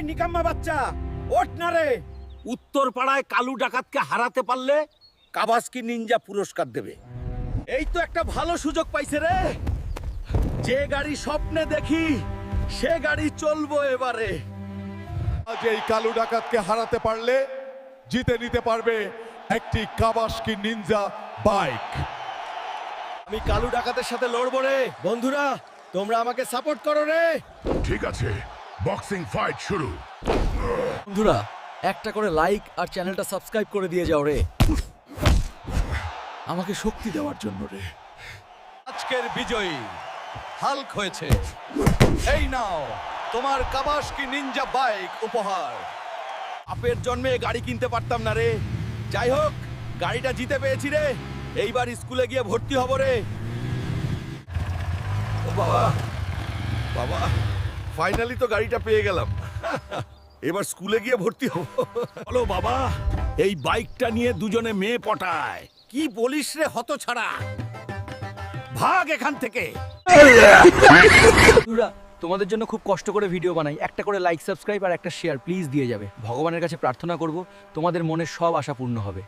নিকাম্মা বাচ্চা, ওঠ না রে। উত্তর পাড়ায় কালু ডাকাতকে হারাতে পারলে কাবাসকি নিনজা পুরস্কার দেবে। এই তো একটা ভালো সুযোগ পাইছে রে। যে গাড়ি স্বপ্নে দেখি সে গাড়ি চলবো এবারে। আজ এই কালু ডাকাতকে হারাতে পারলে জিতে নিতে পারবে একটি কাবাসকি নিনজা বাইক। আমি কালু ডাকাতের সাথে লড়বো রে। বন্ধুরা, তোমরা আমাকে সাপোর্ট করো রে। ঠিক আছে, বক্সিং ফাইট শুরু। বন্ধুরা, একটা করে লাইক আর চ্যানেলটা সাবস্ক্রাইব করে দিয়ে যাও রে, আমাকে শক্তি দেওয়ার জন্য রে। আজকের বিজয়ী হাল্ক হয়েছে। এই নাও তোমার কাবাসকি নিনজা বাইক উপহার। বাপের জন্মে গাড়ি কিনতে পারতাম না রে। যাই হোক, গাড়িটা জিতে পেয়েছি রে। এইবার স্কুলে গিয়ে ভর্তি হব রে। ও বাবা, বাবা, ফাইনালি তো গাড়িটা পেয়ে গেলাম। এবার স্কুলে গিয়ে ভর্তি হব। বলো বাবা, এই বাইকটা নিয়ে দুজনে মেয়ে পটায়। কি বলিস রে হতছাড়া, ভাগ এখান থেকে। বন্ধুরা, তোমাদের জন্য খুব কষ্ট করে ভিডিও বানাই। একটা করে লাইক, সাবস্ক্রাইব আর একটা শেয়ার প্লিজ দিয়ে যাবে। ভগবানের কাছে প্রার্থনা করব তোমাদের মনের সব আশা পূর্ণ হবে।